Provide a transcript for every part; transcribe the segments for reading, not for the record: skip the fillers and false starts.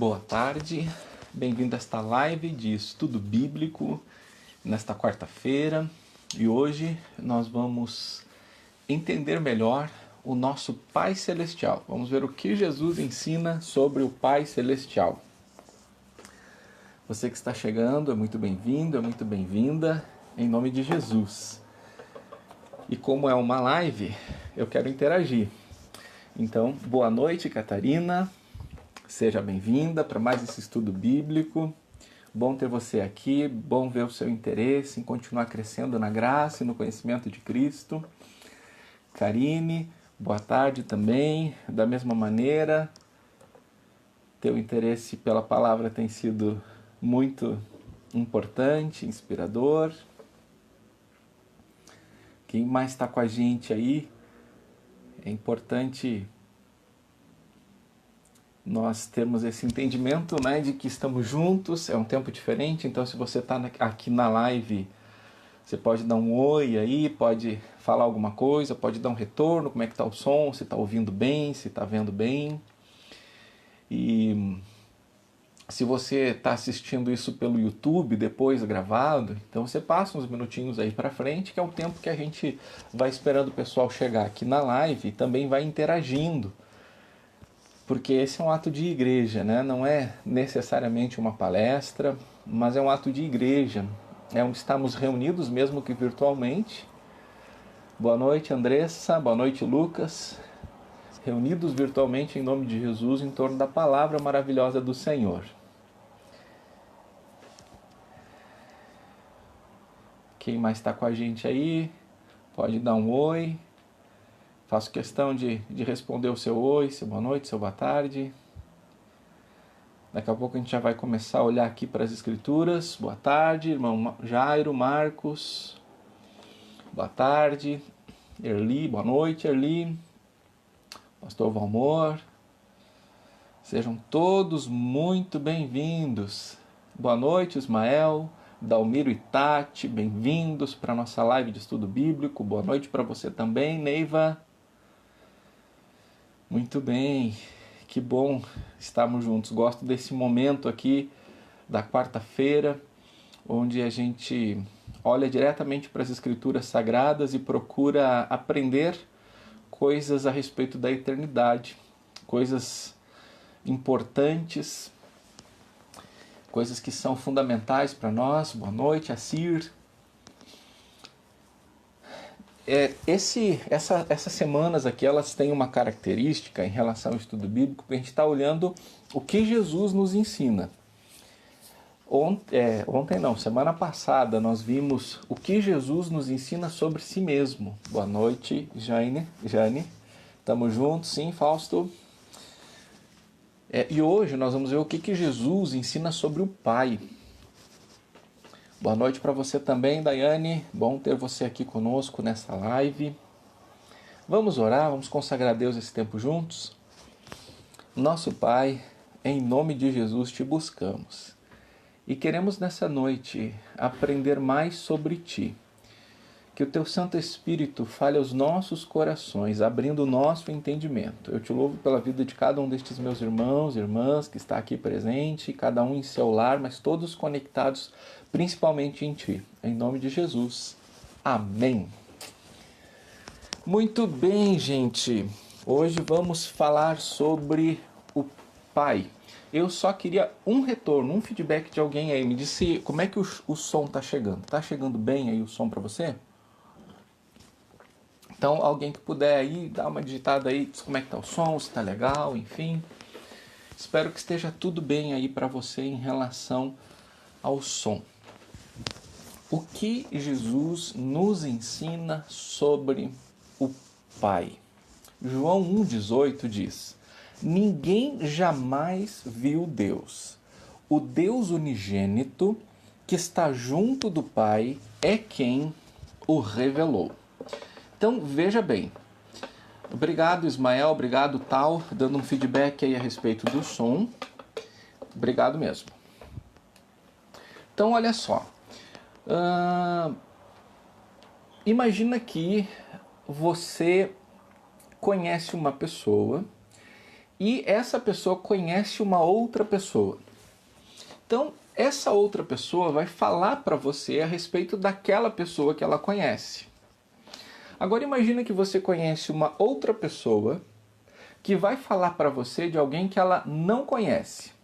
Boa tarde, bem-vindo a esta live de estudo bíblico nesta quarta-feira e hoje nós vamos entender melhor o nosso Pai Celestial. Vamos ver o que Jesus ensina sobre o Pai Celestial. Você que está chegando é muito bem-vindo, é muito bem-vinda, em nome de Jesus. E como é uma live, eu quero interagir. Então, boa noite, Catarina. Seja bem-vinda para mais esse estudo bíblico. Bom ter você aqui, bom ver o seu interesse em continuar crescendo na graça e no conhecimento de Cristo. Karine, boa tarde também. Da mesma maneira, teu interesse pela palavra tem sido muito importante, inspirador. Quem mais está com a gente aí? É importante nós termos esse entendimento, né, de que estamos juntos, é um tempo diferente, então se você está aqui na live, você pode dar um oi aí, pode falar alguma coisa, pode dar um retorno, como é que está o som, se está ouvindo bem, se está vendo bem. E se você está assistindo isso pelo YouTube, depois gravado, então você passa uns minutinhos aí para frente, que é o tempo que a gente vai esperando o pessoal chegar aqui na live e também vai interagindo. Porque esse é um ato de igreja, né? Não é necessariamente uma palestra, mas é um ato de igreja. Estamos reunidos mesmo que virtualmente. Boa noite, Andressa. Boa noite, Lucas. Reunidos virtualmente em nome de Jesus em torno da palavra maravilhosa do Senhor. Quem mais está com a gente aí? Pode dar um oi. Faço questão de responder o seu oi, seu boa noite, seu boa tarde. Daqui a pouco a gente já vai começar a olhar aqui para as escrituras. Boa tarde, irmão Jairo, Marcos. Boa tarde. Erli, boa noite, Erli. Pastor Valmor. Sejam todos muito bem-vindos. Boa noite, Ismael, Dalmiro e Tati. Bem-vindos para a nossa live de estudo bíblico. Boa noite para você também, Neiva. Muito bem. Que bom estarmos juntos. Gosto desse momento aqui da quarta-feira, onde a gente olha diretamente para as Escrituras Sagradas e procura aprender coisas a respeito da eternidade, coisas importantes, coisas que são fundamentais para nós. Boa noite, Assir. Essas semanas aqui, elas têm uma característica em relação ao estudo bíblico, porque a gente está olhando o que Jesus nos ensina. Semana passada, nós vimos o que Jesus nos ensina sobre si mesmo. Boa noite, Jane. Estamos juntos, sim, Fausto. E hoje nós vamos ver o que Jesus ensina sobre o Pai. Boa noite para você também, Daiane. Bom ter você aqui conosco nessa live. Vamos orar, vamos consagrar a Deus esse tempo juntos. Nosso Pai, em nome de Jesus te buscamos. E queremos nessa noite aprender mais sobre Ti. Que o Teu Santo Espírito fale aos nossos corações, abrindo o nosso entendimento. Eu te louvo pela vida de cada um destes meus irmãos e irmãs que está aqui presente, cada um em seu lar, mas todos conectados principalmente em Ti. Em nome de Jesus. Amém. Muito bem, gente. Hoje vamos falar sobre o Pai. Eu só queria um retorno, um feedback de alguém aí. Me disse como é que o som está chegando. Está chegando bem aí o som para você? Então, alguém que puder aí, dar uma digitada aí, diz como é que tá o som, se tá legal, enfim. Espero que esteja tudo bem aí para você em relação ao som. O que Jesus nos ensina sobre o Pai? João 1,18 diz: ninguém jamais viu Deus. O Deus unigênito que está junto do Pai é quem o revelou. Então, veja bem. Obrigado, Ismael. Obrigado, Tal, dando um feedback aí a respeito do som. Obrigado mesmo. Então, olha só. Imagina que você conhece uma pessoa e essa pessoa conhece uma outra pessoa. Então, essa outra pessoa vai falar para você a respeito daquela pessoa que ela conhece. Agora imagina que você conhece uma outra pessoa que vai falar para você de alguém que ela não conhece.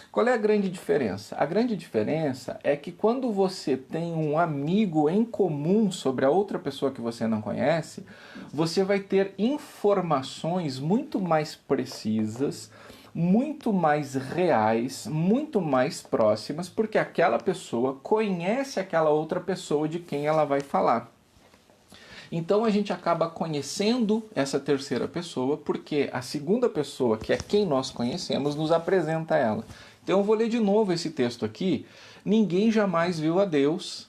Qual é a grande diferença? A grande diferença é que quando você tem um amigo em comum sobre a outra pessoa que você não conhece, você vai ter informações muito mais precisas, muito mais reais, muito mais próximas, porque aquela pessoa conhece aquela outra pessoa de quem ela vai falar. Então a gente acaba conhecendo essa terceira pessoa, porque a segunda pessoa, que é quem nós conhecemos, nos apresenta ela. Então eu vou ler de novo esse texto aqui. Ninguém jamais viu a Deus.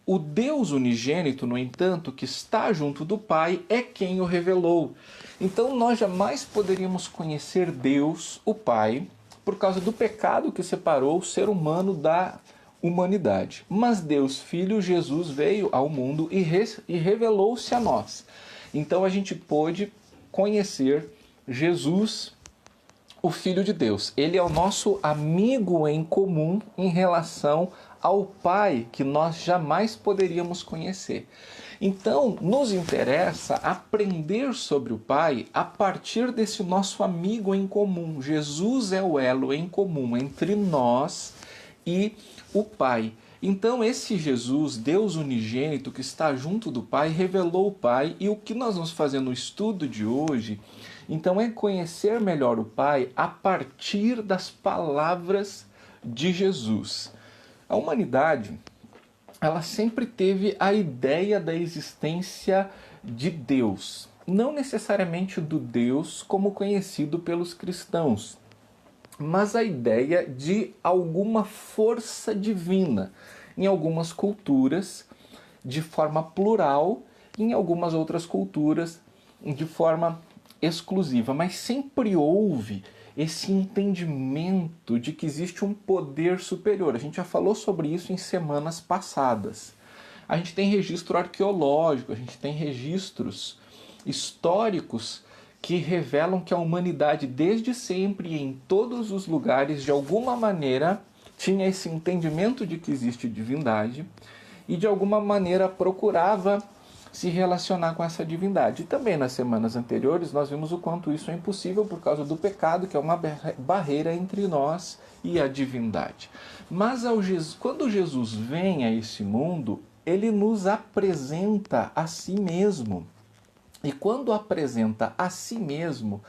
O Deus unigênito, no entanto, que está junto do Pai, é quem o revelou. Então nós jamais poderíamos conhecer Deus, o Pai, por causa do pecado que separou o ser humano da humanidade. Mas Deus Filho, Jesus, veio ao mundo e revelou-se a nós. Então a gente pôde conhecer Jesus, o Filho de Deus. Ele é o nosso amigo em comum em relação ao Pai, que nós jamais poderíamos conhecer. Então, nos interessa aprender sobre o Pai a partir desse nosso amigo em comum. Jesus é o elo em comum entre nós e o Pai. Então esse Jesus, Deus unigênito que está junto do Pai, revelou o Pai, e o que nós vamos fazer no estudo de hoje, então, é conhecer melhor o Pai a partir das palavras de Jesus. A humanidade, ela sempre teve a ideia da existência de Deus, não necessariamente do Deus como conhecido pelos cristãos, mas a ideia de alguma força divina. Em algumas culturas, de forma plural, em algumas outras culturas, de forma exclusiva. Mas sempre houve esse entendimento de que existe um poder superior. A gente já falou sobre isso em semanas passadas. A gente tem registro arqueológico, a gente tem registros históricos que revelam que a humanidade desde sempre e em todos os lugares, de alguma maneira, tinha esse entendimento de que existe divindade e de alguma maneira procurava se relacionar com essa divindade. E também nas semanas anteriores nós vimos o quanto isso é impossível por causa do pecado, que é uma barreira entre nós e a divindade. Mas quando Jesus vem a esse mundo, ele nos apresenta a si mesmo. E quando apresenta a si mesmo,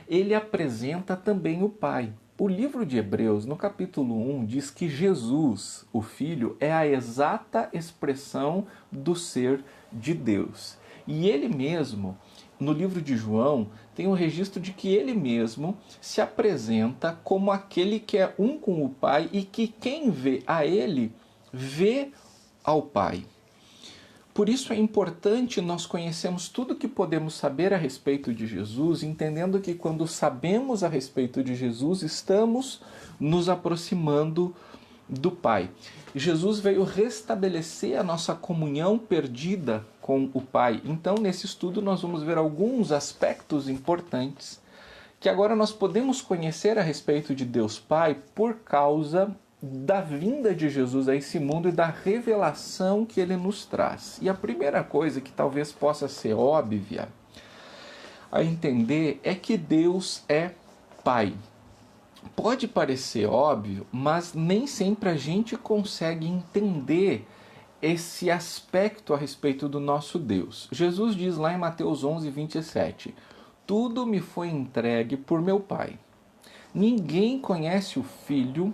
ele apresenta também o Pai. O livro de Hebreus, no capítulo 1, diz que Jesus, o Filho, é a exata expressão do ser de Deus. E ele mesmo, no livro de João, tem o registro de que ele mesmo se apresenta como aquele que é um com o Pai e que quem vê a ele, vê ao Pai. Por isso é importante nós conhecermos tudo o que podemos saber a respeito de Jesus, entendendo que quando sabemos a respeito de Jesus, estamos nos aproximando do Pai. Jesus veio restabelecer a nossa comunhão perdida com o Pai. Então, nesse estudo, nós vamos ver alguns aspectos importantes que agora nós podemos conhecer a respeito de Deus Pai por causa da vinda de Jesus a esse mundo e da revelação que ele nos traz. E a primeira coisa que talvez possa ser óbvia a entender é que Deus é Pai. Pode parecer óbvio, mas nem sempre a gente consegue entender esse aspecto a respeito do nosso Deus. Jesus diz lá em Mateus 11, 27, tudo me foi entregue por meu Pai. Ninguém conhece o Filho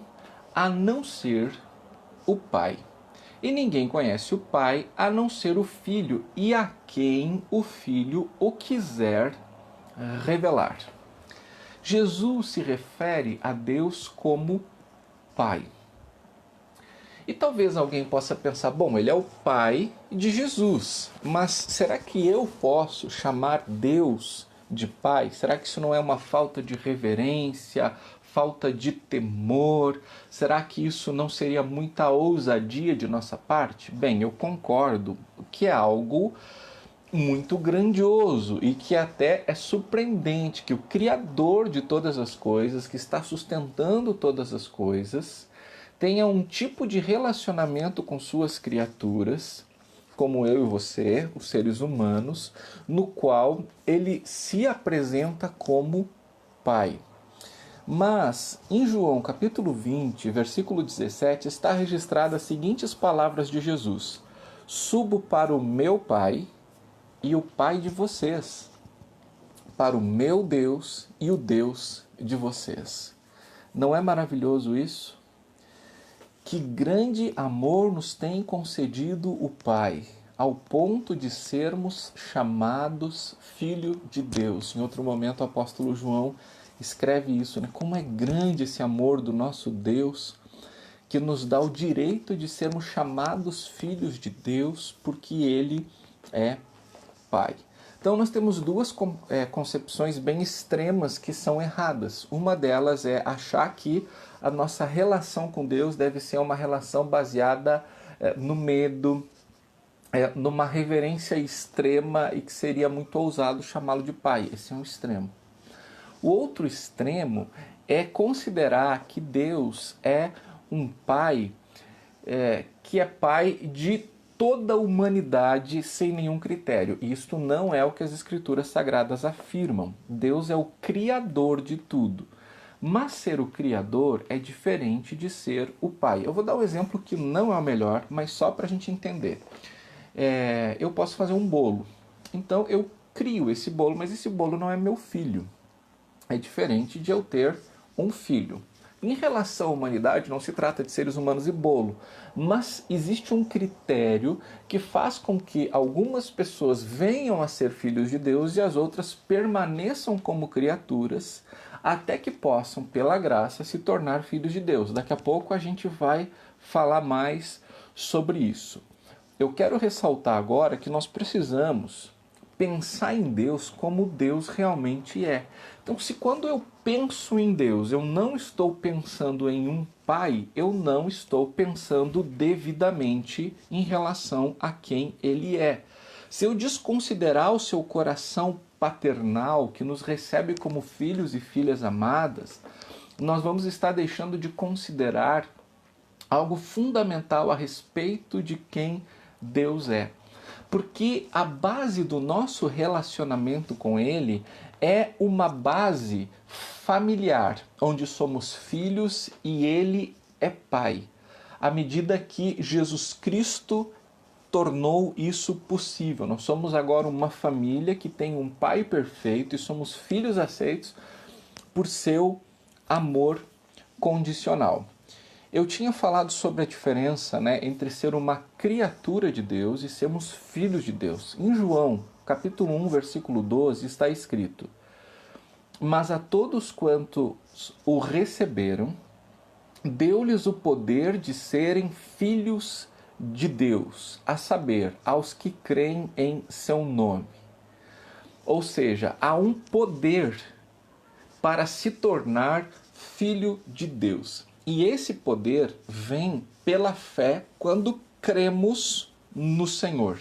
a não ser o Pai. E ninguém conhece o Pai a não ser o Filho, e a quem o Filho o quiser revelar. Jesus se refere a Deus como Pai. E talvez alguém possa pensar, bom, ele é o Pai de Jesus, mas será que eu posso chamar Deus de Pai? Será que isso não é uma falta de reverência, falta de temor? Será que isso não seria muita ousadia de nossa parte? Bem, eu concordo que é algo muito grandioso e que até é surpreendente que o Criador de todas as coisas, que está sustentando todas as coisas, tenha um tipo de relacionamento com suas criaturas, como eu e você, os seres humanos, no qual ele se apresenta como Pai. Mas, em João capítulo 20, versículo 17, está registrada as seguintes palavras de Jesus: Subo para o meu Pai e o Pai de vocês, para o meu Deus e o Deus de vocês. Não é maravilhoso isso? Que grande amor nos tem concedido o Pai, ao ponto de sermos chamados Filho de Deus. Em outro momento, o apóstolo João escreve isso, né? Como é grande esse amor do nosso Deus, que nos dá o direito de sermos chamados filhos de Deus, porque Ele é Pai. Então nós temos duas concepções bem extremas que são erradas. Uma delas é achar que a nossa relação com Deus deve ser uma relação baseada no medo, numa reverência extrema e que seria muito ousado chamá-lo de Pai. Esse é um extremo. O outro extremo é considerar que Deus é um Pai que é Pai de toda a humanidade sem nenhum critério. E isto não é o que as Escrituras Sagradas afirmam. Deus é o Criador de tudo. Mas ser o Criador é diferente de ser o Pai. Eu vou dar um exemplo que não é o melhor, mas só para a gente entender. Eu posso fazer um bolo. Então eu crio esse bolo, mas esse bolo não é meu filho. É diferente de eu ter um filho. Em relação à humanidade, não se trata de seres humanos e bolo, mas existe um critério que faz com que algumas pessoas venham a ser filhos de Deus e as outras permaneçam como criaturas, até que possam, pela graça, se tornar filhos de Deus. Daqui a pouco a gente vai falar mais sobre isso. Eu quero ressaltar agora que nós precisamos pensar em Deus como Deus realmente é. Então, se quando eu penso em Deus, eu não estou pensando em um Pai, eu não estou pensando devidamente em relação a quem Ele é. Se eu desconsiderar o seu coração paternal, que nos recebe como filhos e filhas amadas, nós vamos estar deixando de considerar algo fundamental a respeito de quem Deus é. Porque a base do nosso relacionamento com Ele é uma base familiar, onde somos filhos e Ele é Pai. À medida que Jesus Cristo tornou isso possível. Nós somos agora uma família que tem um Pai perfeito e somos filhos aceitos por seu amor condicional. Eu tinha falado sobre a diferença, entre ser uma criatura de Deus e sermos filhos de Deus. Em João, capítulo 1, versículo 12, está escrito: Mas a todos quantos o receberam, deu-lhes o poder de serem filhos de Deus, a saber, aos que creem em seu nome. Ou seja, há um poder para se tornar filho de Deus. E esse poder vem pela fé quando cremos no Senhor.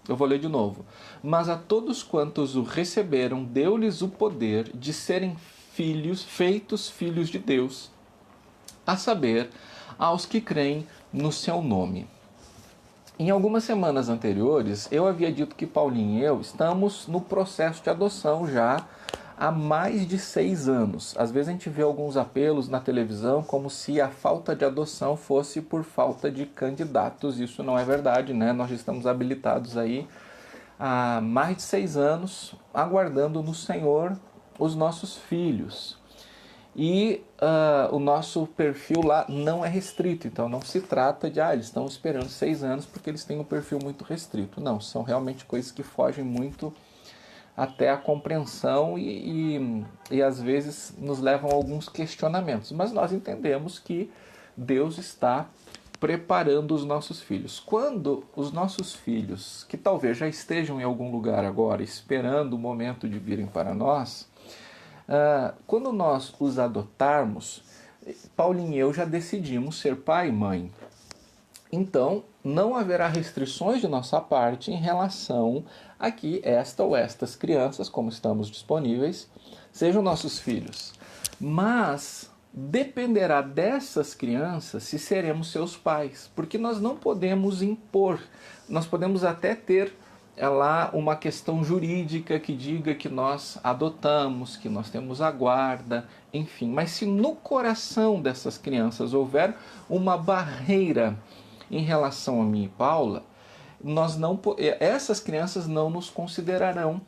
Eu vou ler de novo. Mas a todos quantos o receberam, deu-lhes o poder de serem filhos, feitos filhos de Deus, a saber, aos que creem no seu nome. Em algumas semanas anteriores, eu havia dito que Paulinho e eu estamos no processo de adoção já há mais de 6 anos. Às vezes a gente vê alguns apelos na televisão como se a falta de adoção fosse por falta de candidatos. Isso não é verdade, né? Nós já estamos habilitados aí há mais de 6 anos, aguardando no Senhor os nossos filhos. E o nosso perfil lá não é restrito, então não se trata de, eles estão esperando 6 anos porque eles têm um perfil muito restrito. Não, são realmente coisas que fogem muito até a compreensão e às vezes nos levam a alguns questionamentos. Mas nós entendemos que Deus está preparando os nossos filhos. Quando os nossos filhos, que talvez já estejam em algum lugar agora, esperando o momento de virem para nós, quando nós os adotarmos, Paulinho e eu já decidimos ser pai e mãe. Então, não haverá restrições de nossa parte em relação a que esta ou estas crianças, como estamos disponíveis, sejam nossos filhos. Mas dependerá dessas crianças se seremos seus pais, porque nós não podemos impor. Nós podemos até ter lá uma questão jurídica que diga que nós adotamos, que nós temos a guarda, enfim. Mas se no coração dessas crianças houver uma barreira em relação a mim e Paula, essas crianças não nos considerarão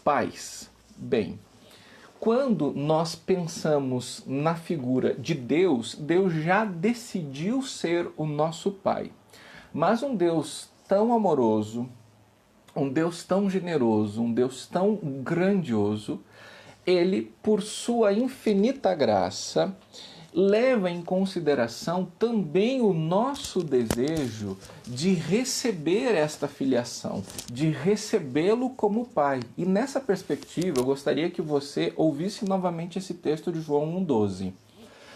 pais. Bem, quando nós pensamos na figura de Deus, Deus já decidiu ser o nosso pai. Mas um Deus tão amoroso, um Deus tão generoso, um Deus tão grandioso, ele, por sua infinita graça, leva em consideração também o nosso desejo de receber esta filiação, de recebê-lo como pai. E nessa perspectiva, eu gostaria que você ouvisse novamente esse texto de João 1,12.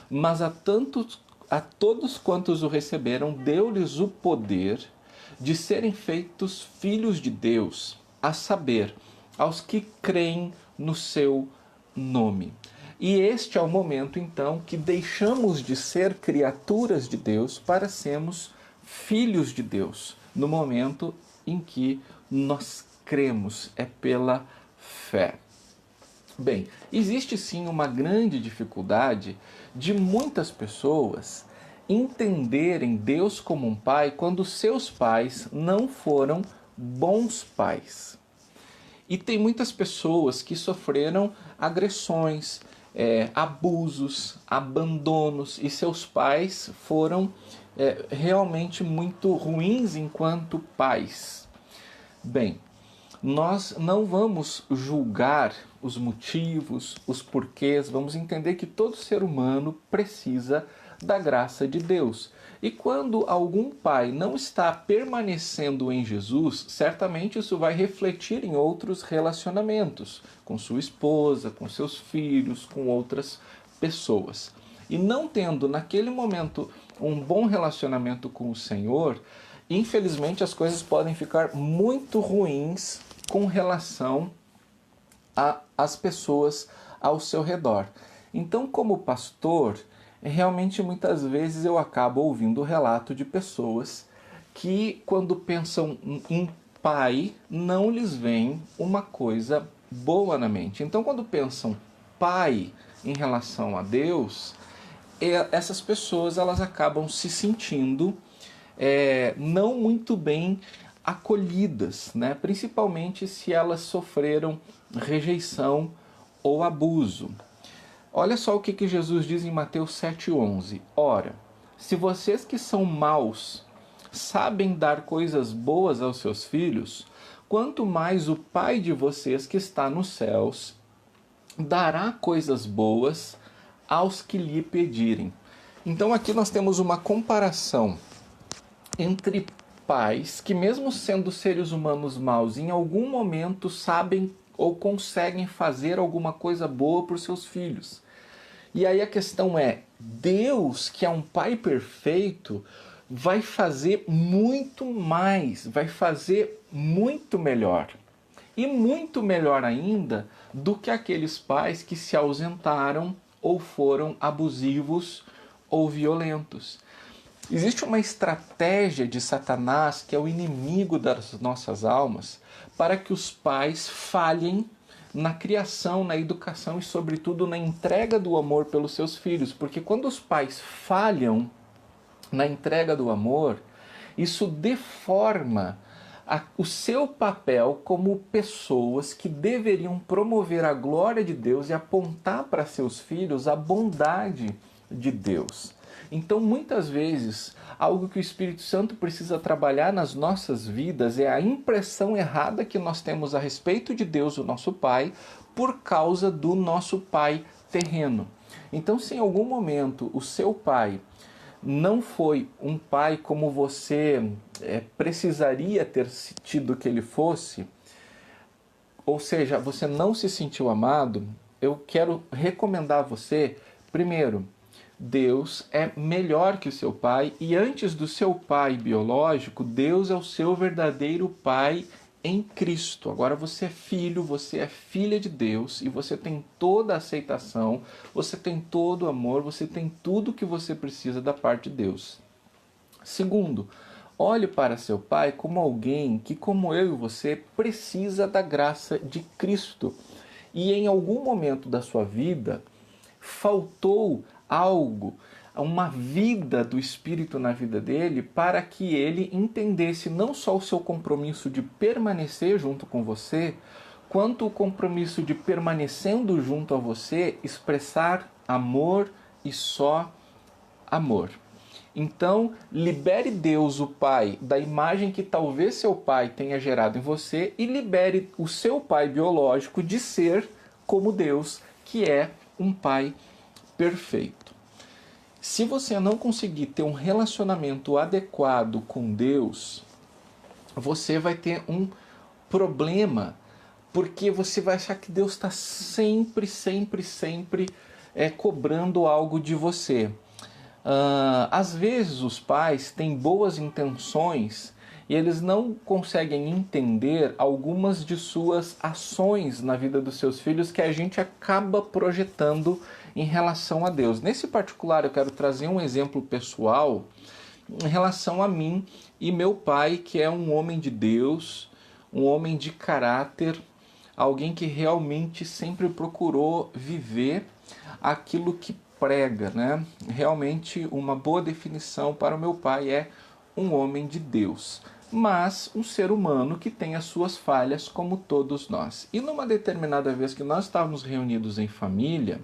Mas a todos quantos o receberam, deu-lhes o poder de serem feitos filhos de Deus, a saber, aos que creem no seu nome. E este é o momento, então, que deixamos de ser criaturas de Deus para sermos filhos de Deus, no momento em que nós cremos, é pela fé. Bem, existe sim uma grande dificuldade de muitas pessoas entenderem Deus como um pai quando seus pais não foram bons pais. E tem muitas pessoas que sofreram agressões, abusos, abandonos, e seus pais foram realmente muito ruins enquanto pais. Bem, nós não vamos julgar os motivos, os porquês, vamos entender que todo ser humano precisa da graça de Deus. E quando algum pai não está permanecendo em Jesus, certamente isso vai refletir em outros relacionamentos, com sua esposa, com seus filhos, com outras pessoas. E não tendo naquele momento um bom relacionamento com o Senhor, infelizmente as coisas podem ficar muito ruins com relação às pessoas ao seu redor. Então, como pastor, realmente muitas vezes eu acabo ouvindo o relato de pessoas que, quando pensam em pai, não lhes vem uma coisa boa na mente. Então, quando pensam pai em relação a Deus, essas pessoas elas acabam se sentindo não muito bem acolhidas, né? Principalmente se elas sofreram rejeição ou abuso. Olha só o que Jesus diz em Mateus 7,11. Ora, se vocês que são maus sabem dar coisas boas aos seus filhos, quanto mais o Pai de vocês que está nos céus dará coisas boas aos que lhe pedirem. Então aqui nós temos uma comparação entre pais que, mesmo sendo seres humanos maus, em algum momento sabem ou conseguem fazer alguma coisa boa para os seus filhos. E aí a questão é, Deus, que é um pai perfeito, vai fazer muito mais, vai fazer muito melhor. E muito melhor ainda do que aqueles pais que se ausentaram ou foram abusivos ou violentos. Existe uma estratégia de Satanás, que é o inimigo das nossas almas, para que os pais falhem na criação, na educação e, sobretudo, na entrega do amor pelos seus filhos. Porque quando os pais falham na entrega do amor, isso deforma o seu papel como pessoas que deveriam promover a glória de Deus e apontar para seus filhos a bondade de Deus. Então, muitas vezes, algo que o Espírito Santo precisa trabalhar nas nossas vidas é a impressão errada que nós temos a respeito de Deus, o nosso Pai, por causa do nosso pai terreno. Então, se em algum momento o seu pai não foi um pai como você precisaria ter tido que ele fosse, ou seja, você não se sentiu amado, eu quero recomendar a você, primeiro, Deus é melhor que o seu pai, e antes do seu pai biológico, Deus é o seu verdadeiro pai em Cristo. Agora você é filho, você é filha de Deus, e você tem toda a aceitação, você tem todo o amor, você tem tudo o que você precisa da parte de Deus. Segundo, olhe para seu pai como alguém que, como eu e você, precisa da graça de Cristo. E em algum momento da sua vida, faltou algo, uma vida do Espírito na vida dele, para que ele entendesse não só o seu compromisso de permanecer junto com você, quanto o compromisso de, permanecendo junto a você, expressar amor e só amor. Então, libere Deus, o Pai, da imagem que talvez seu pai tenha gerado em você, e libere o seu pai biológico de ser como Deus, que é um pai perfeito. Se você não conseguir ter um relacionamento adequado com Deus, você vai ter um problema, porque você vai achar que Deus está sempre cobrando algo de você. Às vezes os pais têm boas intenções e eles não conseguem entender algumas de suas ações na vida dos seus filhos que a gente acaba projetando em relação a Deus. Nesse particular, eu quero trazer um exemplo pessoal em relação a mim e meu pai, que é um homem de Deus, um homem de caráter, alguém que realmente sempre procurou viver aquilo que prega, né? Realmente uma boa definição para o meu pai é um homem de Deus, mas um ser humano que tem as suas falhas como todos nós. E numa determinada vez que nós estávamos reunidos em família,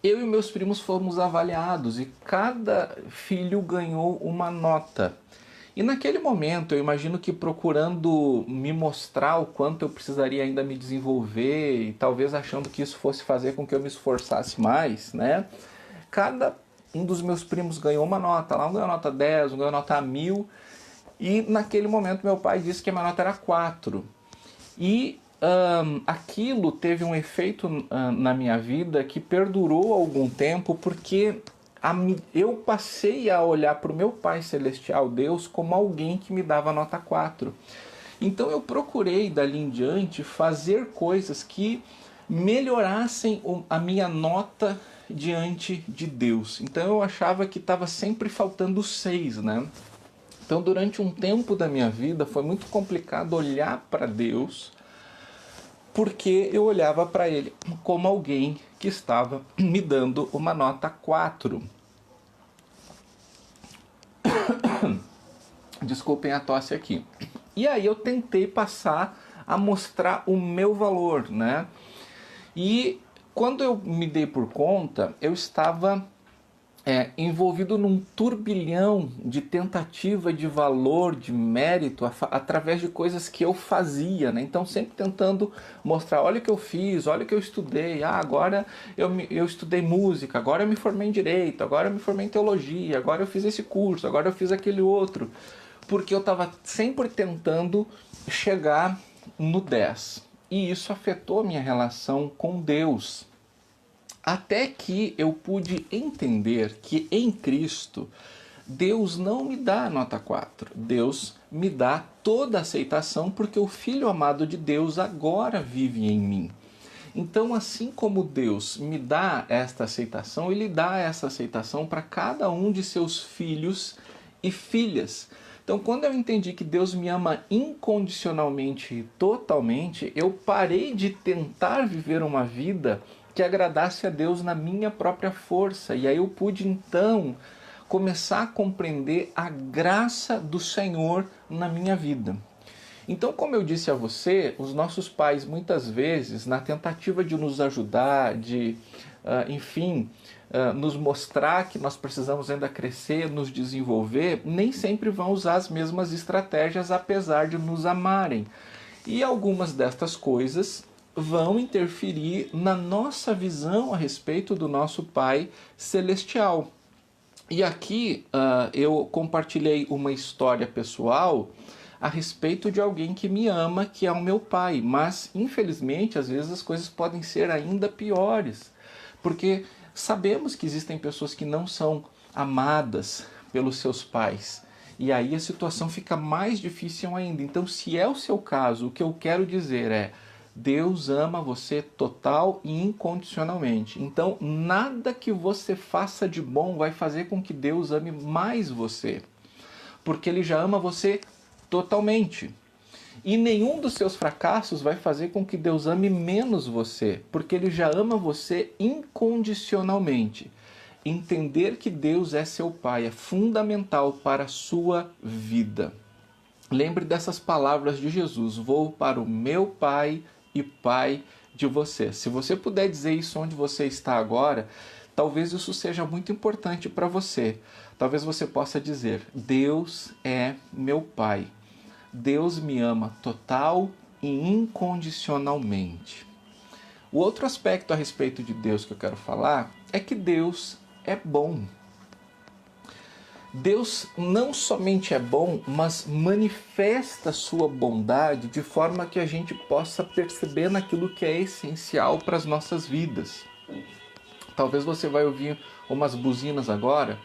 eu e meus primos fomos avaliados e cada filho ganhou uma nota. E naquele momento, eu imagino que procurando me mostrar o quanto eu precisaria ainda me desenvolver e talvez achando que isso fosse fazer com que eu me esforçasse mais, né? Cada um dos meus primos ganhou uma nota, lá um ganhou nota 10, um ganhou nota 1000, e naquele momento meu pai disse que a minha nota era 4. E aquilo teve um efeito na minha vida que perdurou algum tempo, porque eu passei a olhar para o meu Pai Celestial, Deus, como alguém que me dava nota 4. Então eu procurei, dali em diante, fazer coisas que melhorassem a minha nota diante de Deus. Então eu achava que estava sempre faltando 6, né? Então durante um tempo da minha vida foi muito complicado olhar para Deus, porque eu olhava para ele como alguém que estava me dando uma nota 4. Desculpem a tosse aqui. E aí eu tentei passar a mostrar o meu valor, né? E quando eu me dei por conta, eu estava envolvido num turbilhão de tentativa de valor, de mérito, através de coisas que eu fazia, né? Então sempre tentando mostrar, olha o que eu fiz, olha o que eu estudei, agora eu estudei música, agora eu me formei em Direito, agora eu me formei em Teologia, agora eu fiz esse curso, agora eu fiz aquele outro, porque eu estava sempre tentando chegar no 10. E isso afetou a minha relação com Deus. Até que eu pude entender que em Cristo, Deus não me dá nota 4. Deus me dá toda a aceitação, porque o Filho amado de Deus agora vive em mim. Então, assim como Deus me dá esta aceitação, Ele dá essa aceitação para cada um de seus filhos e filhas. Então, quando eu entendi que Deus me ama incondicionalmente e totalmente, eu parei de tentar viver uma vida que agradasse a Deus na minha própria força. E aí eu pude, então, começar a compreender a graça do Senhor na minha vida. Então, como eu disse a você, os nossos pais, muitas vezes, na tentativa de nos ajudar, de, nos mostrar que nós precisamos ainda crescer, nos desenvolver, nem sempre vão usar as mesmas estratégias, apesar de nos amarem. E algumas destas coisas vão interferir na nossa visão a respeito do nosso Pai Celestial. E aqui eu compartilhei uma história pessoal a respeito de alguém que me ama, que é o meu pai. Mas, infelizmente, às vezes as coisas podem ser ainda piores. Porque Sabemos que existem pessoas que não são amadas pelos seus pais. E aí a situação fica mais difícil ainda. Então, se é o seu caso, o que eu quero dizer é: Deus ama você total e incondicionalmente. Então, nada que você faça de bom vai fazer com que Deus ame mais você, porque Ele já ama você totalmente. E nenhum dos seus fracassos vai fazer com que Deus ame menos você, porque Ele já ama você incondicionalmente. Entender que Deus é seu Pai é fundamental para a sua vida. Lembre dessas palavras de Jesus: vou para o meu Pai e Pai de você. Se você puder dizer isso onde você está agora, talvez isso seja muito importante para você. Talvez você possa dizer: Deus é meu Pai. Deus me ama total e incondicionalmente. O outro aspecto a respeito de Deus que eu quero falar é que Deus é bom. Deus não somente é bom, mas manifesta sua bondade de forma que a gente possa perceber naquilo que é essencial para as nossas vidas. Talvez você vai ouvir umas buzinas agora,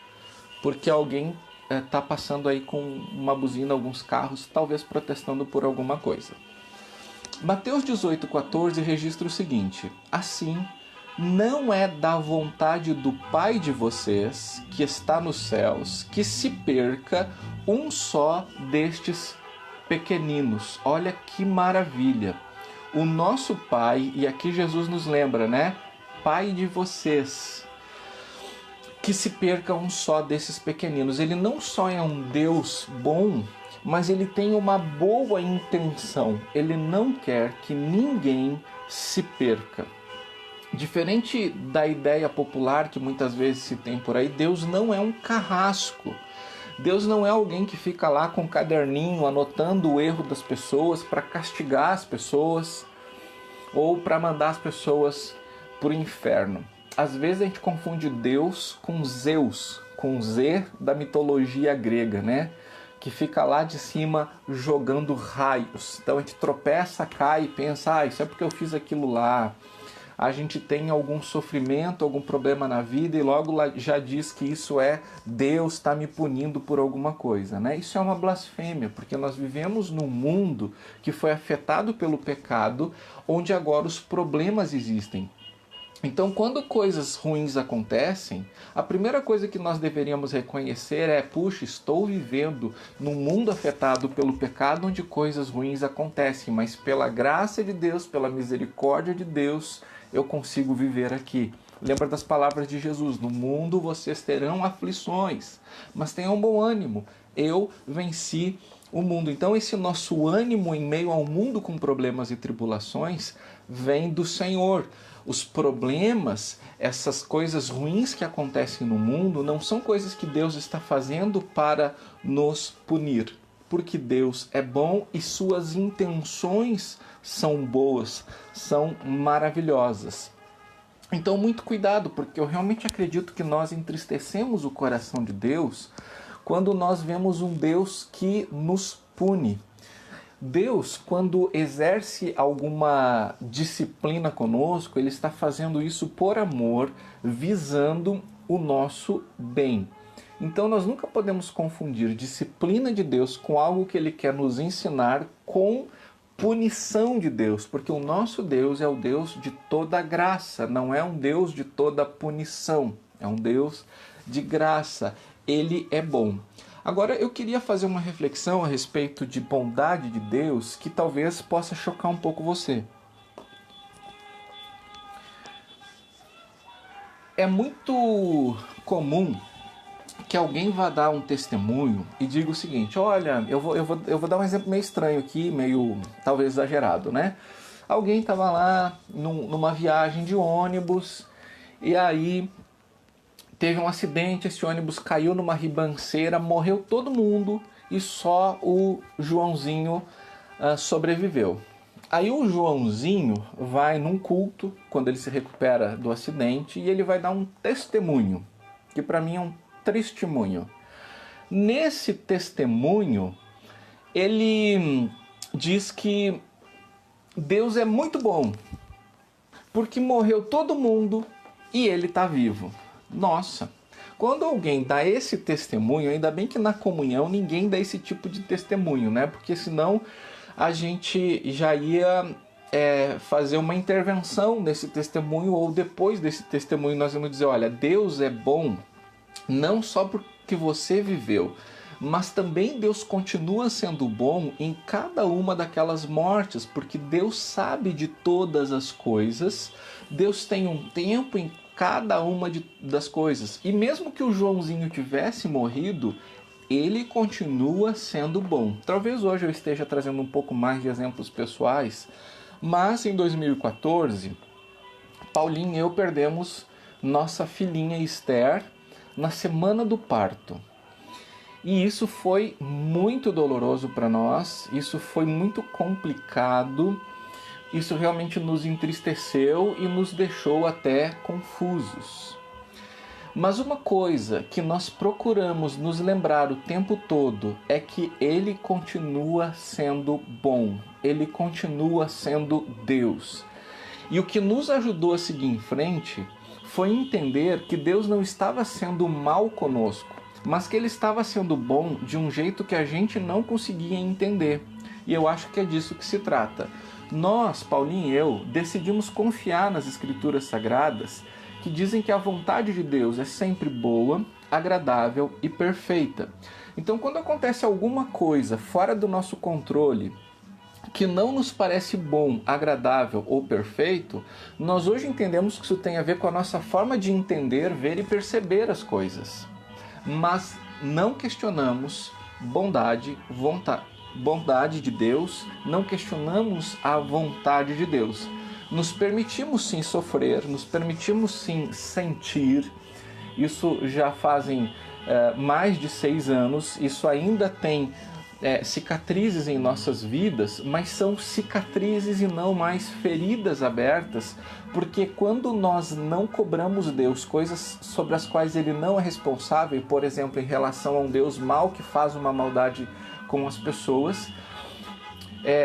porque alguém está passando aí com uma buzina, alguns carros, talvez protestando por alguma coisa. Mateus 18,14 registra o seguinte: assim, não é da vontade do Pai de vocês, que está nos céus, que se perca um só destes pequeninos. Olha que maravilha! O nosso Pai, e aqui Jesus nos lembra, né? Pai de vocês, que se perca um só desses pequeninos. Ele não só é um Deus bom, mas ele tem uma boa intenção. Ele não quer que ninguém se perca. Diferente da ideia popular que muitas vezes se tem por aí, Deus não é um carrasco. Deus não é alguém que fica lá com um caderninho anotando o erro das pessoas para castigar as pessoas ou para mandar as pessoas para o inferno. Às vezes a gente confunde Deus com Zeus, com Z da mitologia grega, né? Que fica lá de cima jogando raios. Então a gente tropeça, cai e pensa: isso é porque eu fiz aquilo lá. A gente tem algum sofrimento, algum problema na vida e logo já diz que isso é Deus está me punindo por alguma coisa, né? Isso é uma blasfêmia, porque nós vivemos num mundo que foi afetado pelo pecado, onde agora os problemas existem. Então, quando coisas ruins acontecem, a primeira coisa que nós deveríamos reconhecer é: puxa, estou vivendo num mundo afetado pelo pecado onde coisas ruins acontecem, mas pela graça de Deus, pela misericórdia de Deus, eu consigo viver aqui. Lembra das palavras de Jesus: no mundo vocês terão aflições, mas tenham bom ânimo, eu venci o mundo. Então esse nosso ânimo em meio ao mundo com problemas e tribulações vem do Senhor. Os problemas, essas coisas ruins que acontecem no mundo, não são coisas que Deus está fazendo para nos punir, porque Deus é bom e suas intenções são boas, são maravilhosas. Então, muito cuidado, porque eu realmente acredito que nós entristecemos o coração de Deus quando nós vemos um Deus que nos pune. Deus, quando exerce alguma disciplina conosco, Ele está fazendo isso por amor, visando o nosso bem. Então nós nunca podemos confundir disciplina de Deus com algo que Ele quer nos ensinar com punição de Deus, porque o nosso Deus é o Deus de toda graça, não é um Deus de toda punição, é um Deus de graça. Ele é bom. Agora eu queria fazer uma reflexão a respeito de bondade de Deus que talvez possa chocar um pouco você. É muito comum que alguém vá dar um testemunho e diga o seguinte: olha, eu vou dar um exemplo meio estranho aqui, meio talvez exagerado, né? Alguém estava lá numa viagem de ônibus e aí teve um acidente, esse ônibus caiu numa ribanceira, morreu todo mundo e só o Joãozinho sobreviveu. Aí o Joãozinho vai num culto, quando ele se recupera do acidente, e ele vai dar um testemunho, que para mim é um testemunho. Nesse testemunho, ele diz que Deus é muito bom, porque morreu todo mundo e ele está vivo. Nossa, quando alguém dá esse testemunho, ainda bem que na comunhão ninguém dá esse tipo de testemunho, né? Porque senão a gente já ia fazer uma intervenção nesse testemunho, ou depois desse testemunho nós vamos dizer, olha, Deus é bom não só porque você viveu, mas também Deus continua sendo bom em cada uma daquelas mortes, porque Deus sabe de todas as coisas, Deus tem um tempo em cada uma das coisas. E mesmo que o Joãozinho tivesse morrido, ele continua sendo bom. Talvez hoje eu esteja trazendo um pouco mais de exemplos pessoais, mas em 2014, Paulinho e eu perdemos nossa filhinha Esther na semana do parto. E isso foi muito doloroso para nós, isso foi muito complicado, isso realmente nos entristeceu e nos deixou até confusos. Mas uma coisa que nós procuramos nos lembrar o tempo todo é que Ele continua sendo bom, Ele continua sendo Deus. E o que nos ajudou a seguir em frente foi entender que Deus não estava sendo mal conosco, mas que Ele estava sendo bom de um jeito que a gente não conseguia entender. E eu acho que é disso que se trata. Nós, Paulinho e eu, decidimos confiar nas Escrituras Sagradas, que dizem que a vontade de Deus é sempre boa, agradável e perfeita. Então, quando acontece alguma coisa fora do nosso controle, que não nos parece bom, agradável ou perfeito, nós hoje entendemos que isso tem a ver com a nossa forma de entender, ver e perceber as coisas. Mas não questionamos bondade de Deus, não questionamos a vontade de Deus. Nos permitimos sim sofrer, nos permitimos sim sentir. Isso já fazem mais de 6 anos, isso ainda tem cicatrizes em nossas vidas, mas são cicatrizes e não mais feridas abertas, porque quando nós não cobramos Deus coisas sobre as quais Ele não é responsável, por exemplo, em relação a um Deus mau que faz uma maldade com as pessoas,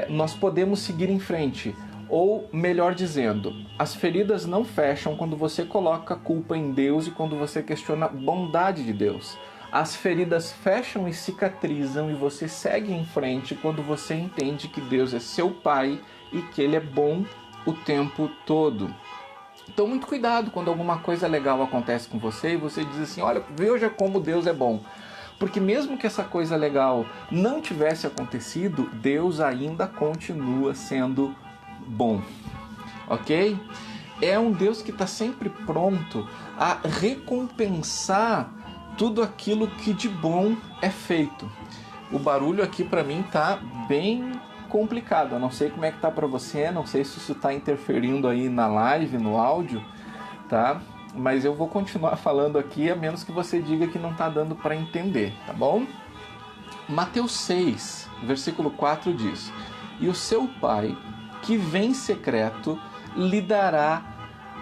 nós podemos seguir em frente. Ou, melhor dizendo, as feridas não fecham quando você coloca a culpa em Deus e quando você questiona a bondade de Deus. As feridas fecham e cicatrizam e você segue em frente quando você entende que Deus é seu Pai e que Ele é bom o tempo todo. Então, muito cuidado quando alguma coisa legal acontece com você e você diz assim, olha, veja como Deus é bom. Porque mesmo que essa coisa legal não tivesse acontecido, Deus ainda continua sendo bom, ok? É um Deus que está sempre pronto a recompensar tudo aquilo que de bom é feito. O barulho aqui para mim tá bem complicado, eu não sei como é que tá para você, não sei se isso está interferindo aí na live, no áudio, tá? Mas eu vou continuar falando aqui, a menos que você diga que não está dando para entender, tá bom? Mateus 6, versículo 4 diz, e o seu Pai, que vem em secreto, lhe dará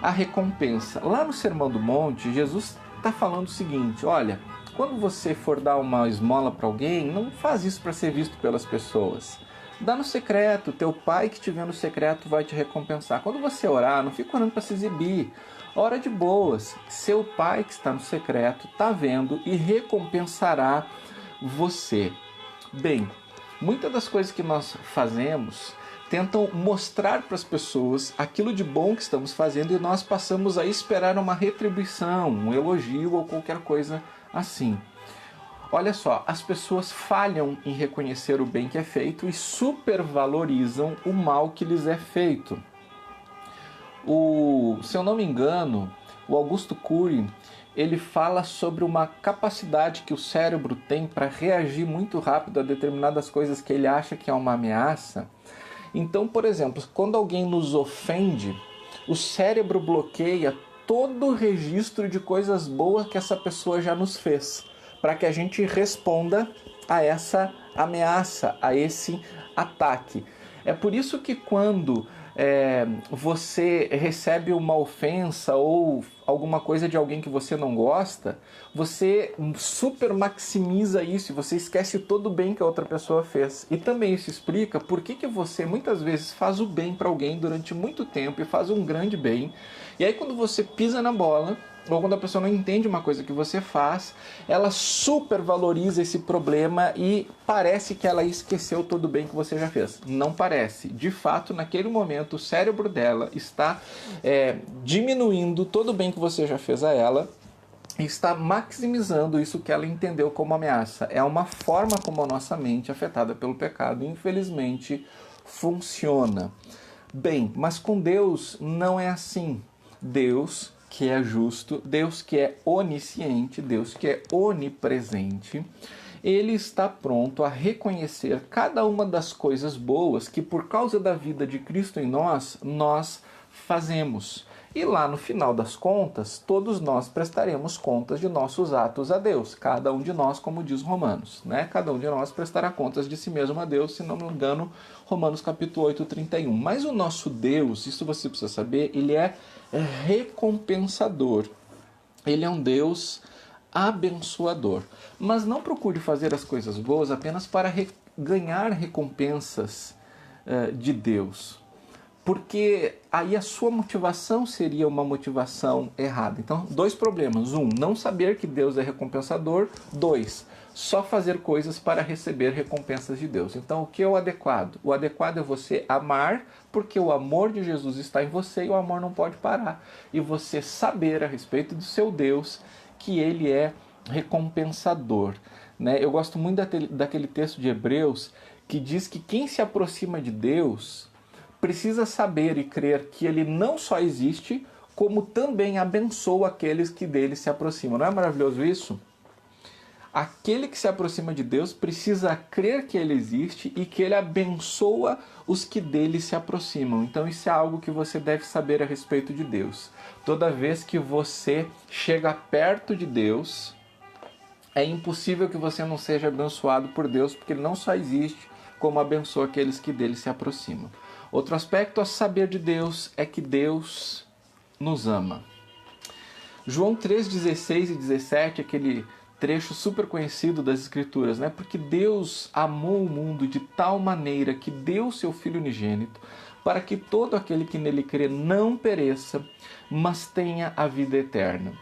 a recompensa. Lá no Sermão do Monte, Jesus está falando o seguinte, olha, quando você for dar uma esmola para alguém, não faz isso para ser visto pelas pessoas. Dá no secreto, teu Pai que te vê no secreto vai te recompensar. Quando você orar, não fica orando para se exibir. Ora de boas, seu Pai que está no secreto está vendo e recompensará você. Bem, muitas das coisas que nós fazemos tentam mostrar para as pessoas aquilo de bom que estamos fazendo e nós passamos a esperar uma retribuição, um elogio ou qualquer coisa assim. Olha só, as pessoas falham em reconhecer o bem que é feito e supervalorizam o mal que lhes é feito. Se eu não me engano, o Augusto Cury, ele fala sobre uma capacidade que o cérebro tem para reagir muito rápido a determinadas coisas que ele acha que é uma ameaça. Então, por exemplo, quando alguém nos ofende, o cérebro bloqueia todo o registro de coisas boas que essa pessoa já nos fez, para que a gente responda a essa ameaça, a esse ataque. É por isso que quando você recebe uma ofensa ou alguma coisa de alguém que você não gosta, você super maximiza isso e você esquece todo o bem que a outra pessoa fez. E também isso explica por que você muitas vezes faz o bem para alguém durante muito tempo e faz um grande bem. E aí quando você pisa na bola, ou quando a pessoa não entende uma coisa que você faz, ela super valoriza esse problema e parece que ela esqueceu todo o bem que você já fez. Não parece. De fato, naquele momento, o cérebro dela está diminuindo todo o bem que você já fez a ela e está maximizando isso que ela entendeu como ameaça. É uma forma como a nossa mente, afetada pelo pecado, infelizmente, funciona. Bem, mas com Deus não é assim. Deus que é justo, Deus que é onisciente, Deus que é onipresente, Ele está pronto a reconhecer cada uma das coisas boas que por causa da vida de Cristo em nós fazemos. E lá no final das contas, todos nós prestaremos contas de nossos atos a Deus. Cada um de nós, como diz Romanos, né? Cada um de nós prestará contas de si mesmo a Deus, se não me engano, Romanos capítulo 8, 31. Mas o nosso Deus, isso você precisa saber, ele é recompensador. Ele é um Deus abençoador. Mas não procure fazer as coisas boas apenas para ganhar recompensas de Deus. Porque aí a sua motivação seria uma motivação errada. Então, dois problemas. Um, não saber que Deus é recompensador. Dois, só fazer coisas para receber recompensas de Deus. Então, o que é o adequado? O adequado é você amar, porque o amor de Jesus está em você e o amor não pode parar. E você saber a respeito do seu Deus que Ele é recompensador. Né? Eu gosto muito daquele texto de Hebreus que diz que quem se aproxima de Deus precisa saber e crer que Ele não só existe, como também abençoa aqueles que dele se aproximam. Não é maravilhoso isso? Aquele que se aproxima de Deus precisa crer que Ele existe e que Ele abençoa os que dele se aproximam. Então isso é algo que você deve saber a respeito de Deus. Toda vez que você chega perto de Deus, é impossível que você não seja abençoado por Deus, porque Ele não só existe, como abençoa aqueles que dele se aproximam. Outro aspecto a saber de Deus é que Deus nos ama. João 3, 16 e 17, aquele trecho super conhecido das Escrituras, né? Porque Deus amou o mundo de tal maneira que deu seu Filho unigênito, para que todo aquele que nele crê não pereça, mas tenha a vida eterna.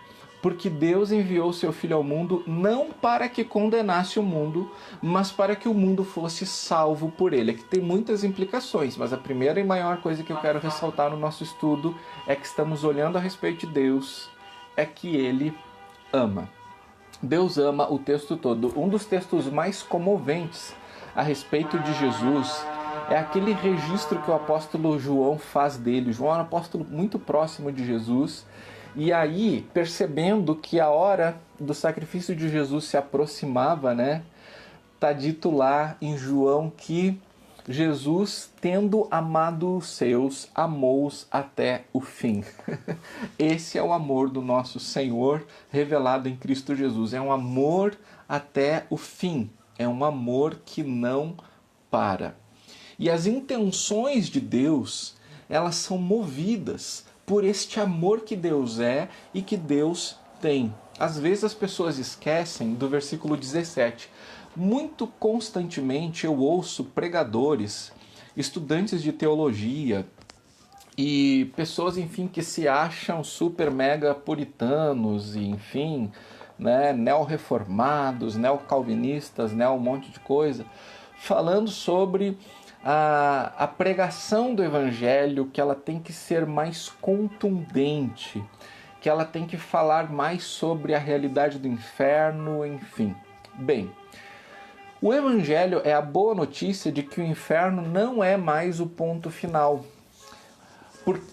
Porque Deus enviou seu Filho ao mundo não para que condenasse o mundo, mas para que o mundo fosse salvo por ele. Aqui tem muitas implicações, mas a primeira e maior coisa que eu quero ressaltar no nosso estudo é que estamos olhando a respeito de Deus, é que Ele ama. Deus ama o texto todo. Um dos textos mais comoventes a respeito de Jesus é aquele registro que o apóstolo João faz dele. João é um apóstolo muito próximo de Jesus. E aí, percebendo que a hora do sacrifício de Jesus se aproximava, né? Está dito lá em João que Jesus, tendo amado os seus, amou-os até o fim. Esse é o amor do nosso Senhor revelado em Cristo Jesus. É um amor até o fim. É um amor que não para. E as intenções de Deus, elas são movidas por este amor que Deus é e que Deus tem. Às vezes as pessoas esquecem do versículo 17. Muito constantemente eu ouço pregadores, estudantes de teologia e pessoas, enfim, que se acham super mega puritanos e, enfim, né, neo-reformados, neo-calvinistas, um monte de coisa, falando sobre a pregação do evangelho, que ela tem que ser mais contundente, que ela tem que falar mais sobre a realidade do inferno, enfim. Bem, o evangelho é a boa notícia de que o inferno não é mais o ponto final.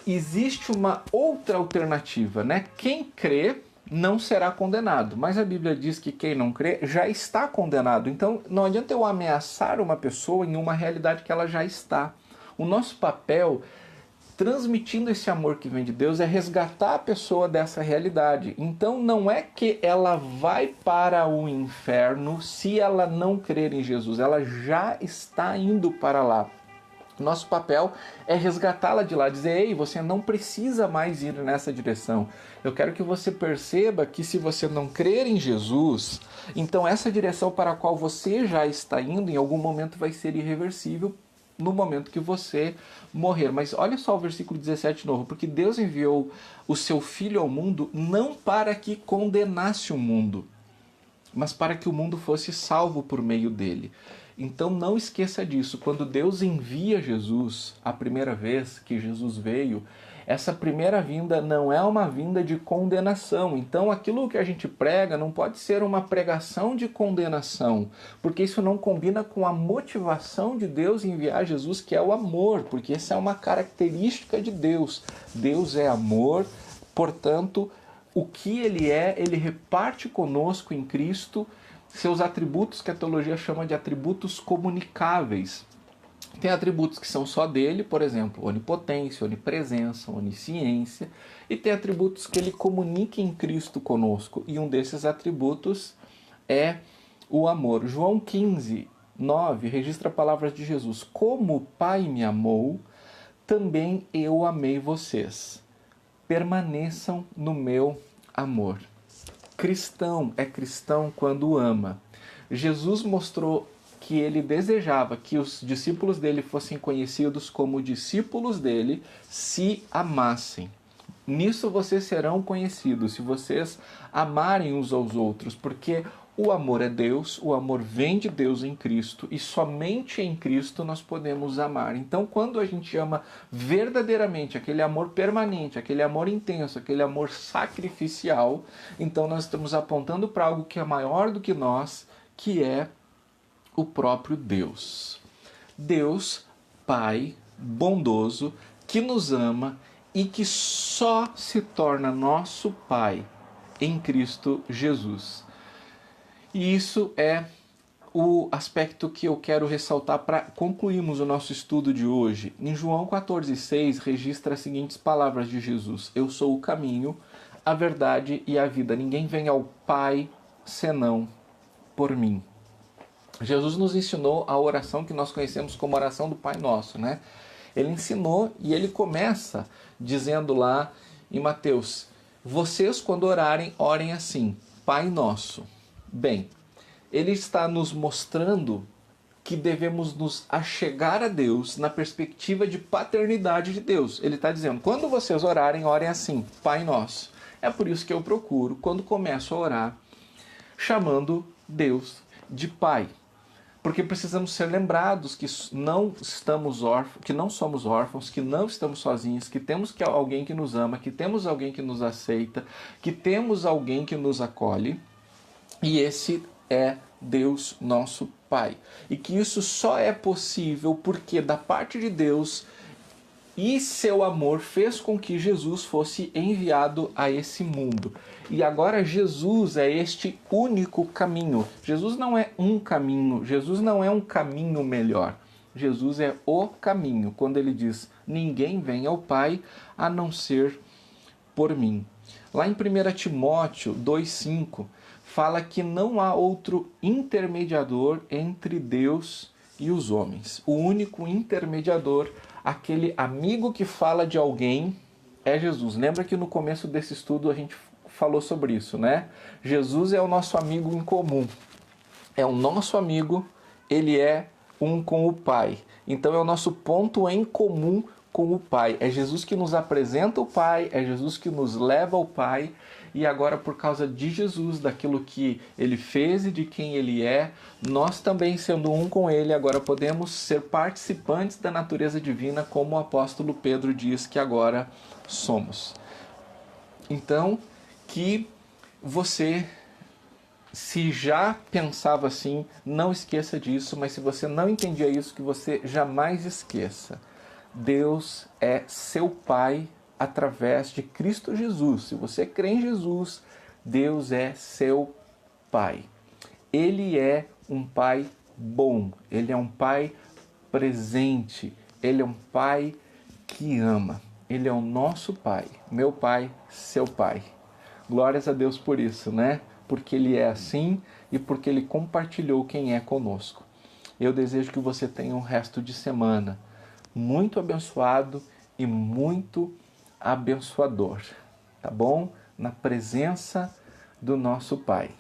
Existe uma outra alternativa, né? Quem crê não será condenado, mas a Bíblia diz que quem não crê já está condenado. Então não adianta eu ameaçar uma pessoa em uma realidade que ela já está. O nosso papel, transmitindo esse amor que vem de Deus, é resgatar a pessoa dessa realidade. Então não é que ela vai para o inferno se ela não crer em Jesus, ela já está indo para lá. Nosso papel é resgatá-la de lá, dizer, ei, você não precisa mais ir nessa direção. Eu quero que você perceba que se você não crer em Jesus, então essa direção para a qual você já está indo, em algum momento vai ser irreversível no momento que você morrer. Mas olha só o versículo 17 de novo, porque Deus enviou o seu Filho ao mundo não para que condenasse o mundo, mas para que o mundo fosse salvo por meio dele. Então não esqueça disso, quando Deus envia Jesus, a primeira vez que Jesus veio, essa primeira vinda não é uma vinda de condenação. Então aquilo que a gente prega não pode ser uma pregação de condenação, porque isso não combina com a motivação de Deus em enviar Jesus, que é o amor, porque essa é uma característica de Deus. Deus é amor, portanto, o que ele é, ele reparte conosco em Cristo seus atributos que a teologia chama de atributos comunicáveis. Tem atributos que são só dele, por exemplo, onipotência, onipresença, onisciência, e tem atributos que ele comunica em Cristo conosco, e um desses atributos é o amor. João 15, 9, registra palavras de Jesus: como o Pai me amou, também eu amei vocês. Permaneçam no meu amor. Cristão é cristão quando ama. Jesus mostrou que ele desejava que os discípulos dele fossem conhecidos como discípulos dele se amassem. Nisso vocês serão conhecidos, se vocês amarem uns aos outros, porque o amor é Deus, o amor vem de Deus em Cristo, e somente em Cristo nós podemos amar. Então, quando a gente ama verdadeiramente, aquele amor permanente, aquele amor intenso, aquele amor sacrificial, então nós estamos apontando para algo que é maior do que nós, que é o próprio Deus. Deus, Pai bondoso, que nos ama e que só se torna nosso Pai em Cristo Jesus. E isso é o aspecto que eu quero ressaltar para concluirmos o nosso estudo de hoje. Em João 14,6 registra as seguintes palavras de Jesus: eu sou o caminho, a verdade e a vida. Ninguém vem ao Pai senão por mim. Jesus nos ensinou a oração que nós conhecemos como oração do Pai Nosso, né? Ele ensinou e ele começa dizendo lá em Mateus: vocês quando orarem, orem assim, Pai Nosso. Bem, ele está nos mostrando que devemos nos achegar a Deus na perspectiva de paternidade de Deus. Ele está dizendo, quando vocês orarem, orem assim, Pai Nosso. É por isso que eu procuro, quando começo a orar, chamando Deus de Pai. Porque precisamos ser lembrados que não estamos órfãos, que não somos órfãos, que não estamos sozinhos, que temos alguém que nos ama, que temos alguém que nos aceita, que temos alguém que nos acolhe. E esse é Deus, nosso Pai. E que isso só é possível porque da parte de Deus e seu amor fez com que Jesus fosse enviado a esse mundo. E agora Jesus é este único caminho. Jesus não é um caminho, Jesus não é um caminho melhor. Jesus é o caminho. Quando ele diz, ninguém vem ao Pai a não ser por mim. Lá em 1 Timóteo 2,5 fala que não há outro intermediador entre Deus e os homens. O único intermediador, aquele amigo que fala de alguém, é Jesus. Lembra que no começo desse estudo a gente falou sobre isso, né? Jesus é o nosso amigo em comum. É o nosso amigo, ele é um com o Pai. Então é o nosso ponto em comum com o Pai. É Jesus que nos apresenta o Pai, é Jesus que nos leva ao Pai. E agora, por causa de Jesus, daquilo que ele fez e de quem ele é, nós também, sendo um com ele, agora podemos ser participantes da natureza divina, como o apóstolo Pedro diz que agora somos. Então, que você, se já pensava assim, não esqueça disso, mas se você não entendia isso, que você jamais esqueça. Deus é seu Pai através de Cristo Jesus. Se você crê em Jesus, Deus é seu Pai. Ele é um Pai bom, Ele é um Pai presente, Ele é um Pai que ama. Ele é o nosso Pai, meu Pai, seu Pai. Glórias a Deus por isso, né? Porque Ele é assim e porque Ele compartilhou quem é conosco. Eu desejo que você tenha um resto de semana muito abençoado e muito abençoador, tá bom? Na presença do nosso Pai.